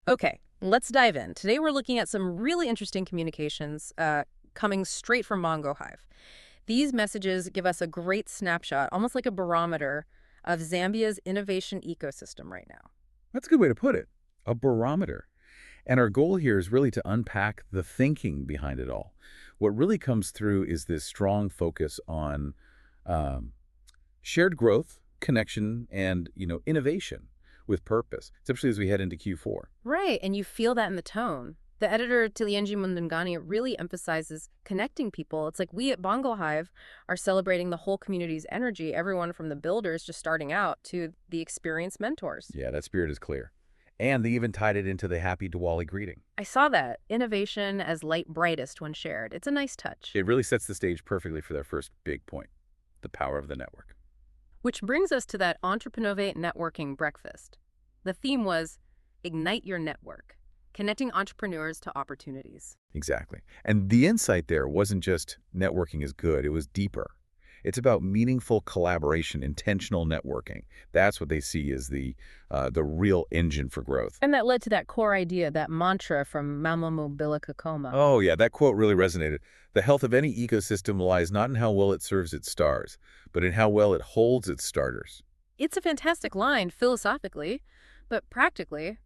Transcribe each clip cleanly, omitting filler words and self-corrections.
Okay, let's dive in. Today we're looking at some really interesting communications coming straight from Mongo Hive. These messages give us a great snapshot, almost like a barometer, of Zambia's innovation ecosystem right now. That's a good way to put it. A barometer. And our goal here is really to unpack the thinking behind it all. What really comes through is this strong focus on um, shared growth, connection, and innovation with purpose, especially as we head into Q4. Right, and you feel that in the tone. The editor, Tilienji Mundungani, really emphasizes connecting people. It's like we at Bongo Hive are celebrating the whole community's energy, everyone from the builders just starting out to the experienced mentors. Yeah, that spirit is clear. And they even tied it into the happy Diwali greeting. I saw that. Innovation as light brightest when shared. It's a nice touch. It really sets the stage perfectly for their first big point, the power of the network. Which brings us to that Entrepreneur networking breakfast. The theme was Ignite Your Network, connecting entrepreneurs to opportunities. Exactly. And the insight there wasn't just networking is good, it was deeper. It's about meaningful collaboration, intentional networking. That's what they see as the real engine for growth. And that led to that core idea, that mantra from Mama Mobilica Coma. Oh, yeah, that quote really resonated. The health of any ecosystem lies not in how well it serves its stars, but in how well it holds its starters. It's a fantastic line philosophically, but practically,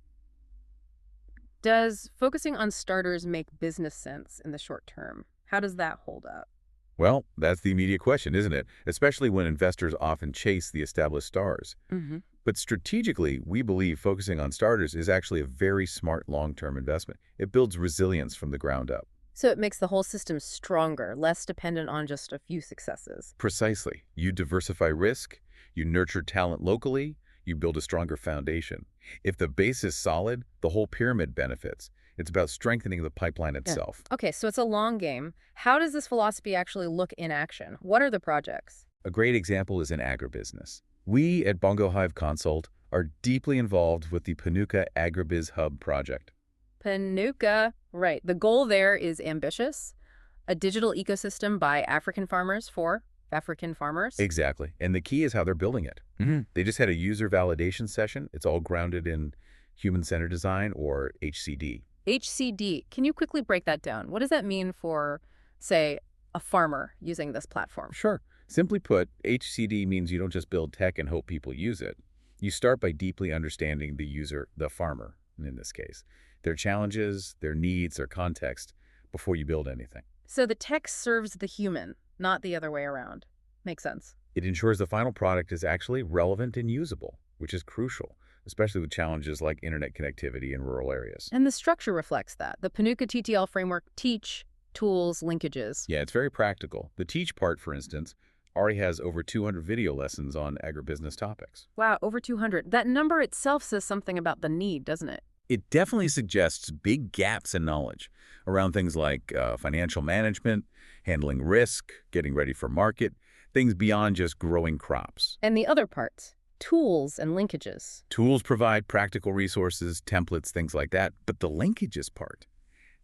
does focusing on starters make business sense in the short term? How does that hold up? Well, that's the immediate question, isn't it? Especially when investors often chase the established stars. Mm-hmm. But strategically, we believe focusing on starters is actually a very smart long-term investment. It builds resilience from the ground up. So it makes the whole system stronger, less dependent on just a few successes. Precisely. You diversify risk, you nurture talent locally, you build a stronger foundation. If the base is solid, the whole pyramid benefits. It's about strengthening the pipeline itself. Okay, so it's a long game. How does this philosophy actually look in action? What are the projects? A great example is in agribusiness. We at Bongo Hive Consult are deeply involved with the Panuca Agribiz Hub project. Panuca, right. The goal there is ambitious. A digital ecosystem by African farmers for African farmers. Exactly. And the key is how they're building it. They just had a user validation session. It's all grounded in human-centered design, or HCD. HCD. Can you quickly break that down? What does that mean for, say, a farmer using this platform? Sure. Simply put, HCD means you don't just build tech and hope people use it. You start by deeply understanding the user, the farmer, in this case, their challenges, their needs, their context, before you build anything. So the tech serves the human, not the other way around. Makes sense. It ensures the final product is actually relevant and usable, which is crucial, especially with challenges like internet connectivity in rural areas. And the structure reflects that. The Panuca TTL framework, teach, tools, linkages. Yeah, it's very practical. The teach part, for instance, already has over 200 video lessons on agribusiness topics. Wow, over 200. That number itself says something about the need, doesn't it? It definitely suggests big gaps in knowledge around things like financial management, handling risk, getting ready for market, things beyond just growing crops. And the other parts, tools and linkages. Tools provide practical resources, templates, things like that. But the linkages part,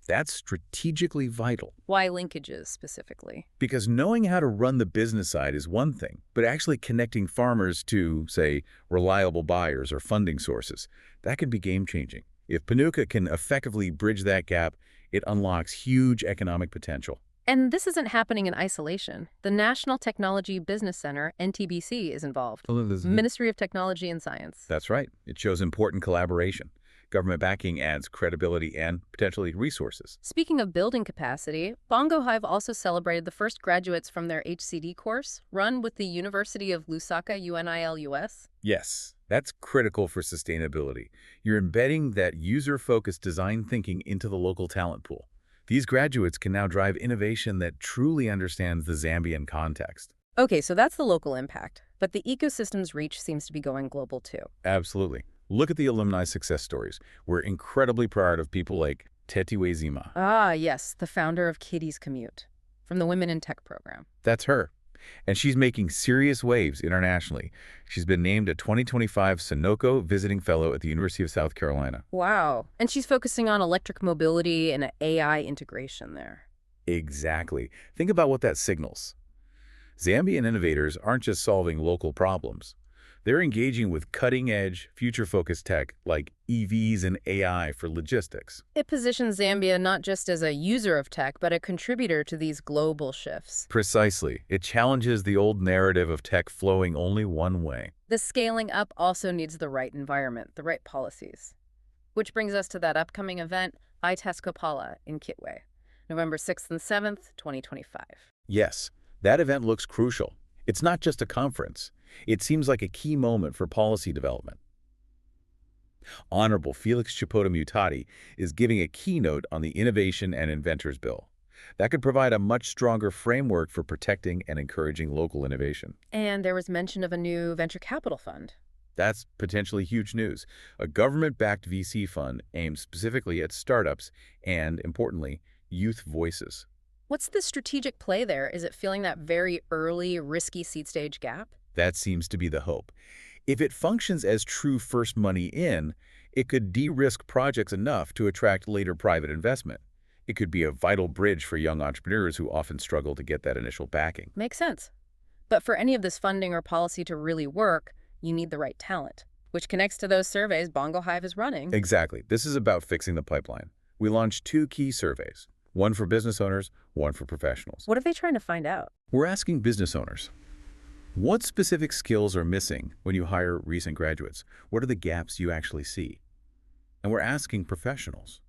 that's strategically vital. Why linkages specifically? Because knowing how to run the business side is one thing, but actually connecting farmers to, say, reliable buyers or funding sources, that can be game-changing. If Panuca can effectively bridge that gap, it unlocks huge economic potential. And this isn't happening in isolation. The National Technology Business Center, NTBC, is involved. Ministry of Technology and Science. That's right. It shows important collaboration. Government backing adds credibility and, potentially, resources. Speaking of building capacity, Bongo Hive also celebrated the first graduates from their HCD course, run with the University of Lusaka, UNILUS. Yes, that's critical for sustainability. You're embedding that user-focused design thinking into the local talent pool. These graduates can now drive innovation that truly understands the Zambian context. Okay, so that's the local impact. But the ecosystem's reach seems to be going global too. Absolutely. Look at the alumni success stories. We're incredibly proud of people like Tetiwe Zima. Ah, yes, the founder of Kitty's Commute, from the Women in Tech program. That's her. And she's making serious waves internationally. She's been named a 2025 Sunoco Visiting Fellow at the University of South Carolina. Wow. And she's focusing on electric mobility and AI integration there. Exactly. Think about what that signals. Zambian innovators aren't just solving local problems. They're engaging with cutting-edge, future-focused tech like EVs and AI for logistics. It positions Zambia not just as a user of tech, but a contributor to these global shifts. Precisely. It challenges the old narrative of tech flowing only one way. The scaling up also needs the right environment, the right policies. Which brings us to that upcoming event, iTescopala in Kitwe, November 6th and 7th, 2025. Yes, that event looks crucial. It's not just a conference. It seems like a key moment for policy development. Honorable Felix Chipota Mutati is giving a keynote on the Innovation and Inventors Bill. That could provide a much stronger framework for protecting and encouraging local innovation. And there was mention of a new venture capital fund. That's potentially huge news. A government-backed VC fund aimed specifically at startups and, importantly, youth voices. What's the strategic play there? Is it filling that very early, risky seed stage gap? That seems to be the hope. If it functions as true first money in, it could de-risk projects enough to attract later private investment. It could be a vital bridge for young entrepreneurs who often struggle to get that initial backing. Makes sense. But for any of this funding or policy to really work, you need the right talent, which connects to those surveys Bongo Hive is running. Exactly. This is about fixing the pipeline. We launched 2 key surveys, one for business owners, one for professionals. What are they trying to find out? We're asking business owners, what specific skills are missing when you hire recent graduates? What are the gaps you actually see? And we're asking professionals,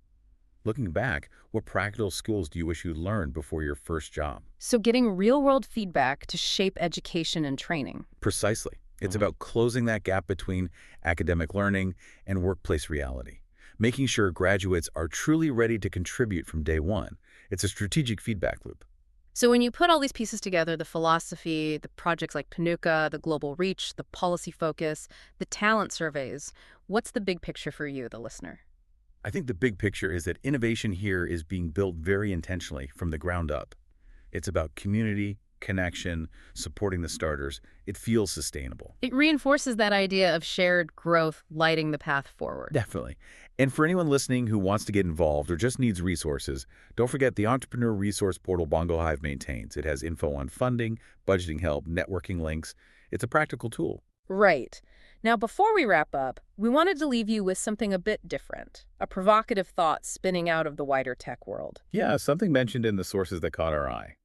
looking back, what practical skills do you wish you learned before your first job? So getting real-world feedback to shape education and training. Precisely. It's about closing that gap between academic learning and workplace reality, making sure graduates are truly ready to contribute from day one. It's a strategic feedback loop. So when you put all these pieces together, the philosophy, the projects like Panuka, the global reach, the policy focus, the talent surveys, what's the big picture for you, the listener? I think the big picture is that innovation here is being built very intentionally from the ground up. It's about community, connection, supporting the starters. It feels sustainable. It reinforces that idea of shared growth lighting the path forward. Definitely. And for anyone listening who wants to get involved or just needs resources, don't forget the Entrepreneur Resource Portal Bongo Hive maintains. It has info on funding, budgeting help, networking links. It's a practical tool. Right. Now, before we wrap up, we wanted to leave you with something a bit different, a provocative thought spinning out of the wider tech world. Yeah, something mentioned in the sources that caught our eye.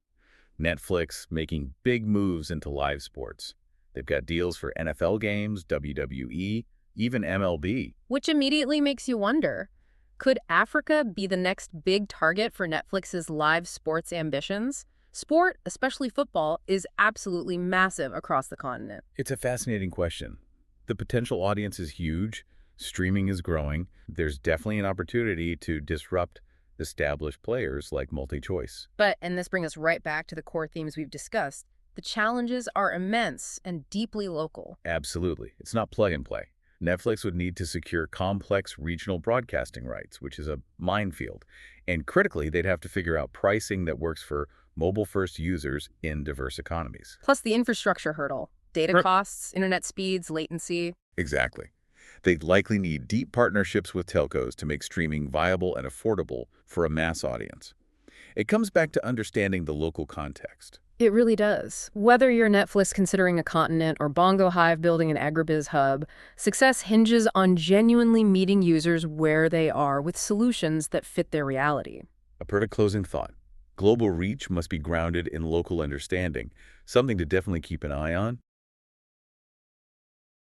Netflix making big moves into live sports. They've got deals for NFL games, WWE, even MLB. Which immediately makes you wonder, could Africa be the next big target for Netflix's live sports ambitions? Sport, especially football, is absolutely massive across the continent. It's a fascinating question. The potential audience is huge. Streaming is growing. There's definitely an opportunity to disrupt established players like MultiChoice. But, and this brings us right back to the core themes we've discussed, the challenges are immense and deeply local. Absolutely. It's not plug and play. Netflix would need to secure complex regional broadcasting rights, which is a minefield. And critically, they'd have to figure out pricing that works for mobile-first users in diverse economies. Plus the infrastructure hurdle, data costs, internet speeds, latency. Exactly. They'd likely need deep partnerships with telcos to make streaming viable and affordable for a mass audience. It comes back to understanding the local context. It really does. Whether you're Netflix considering a continent or Bongo Hive building an agribiz hub, success hinges on genuinely meeting users where they are with solutions that fit their reality. A perfect closing thought. Global reach must be grounded in local understanding, something to definitely keep an eye on.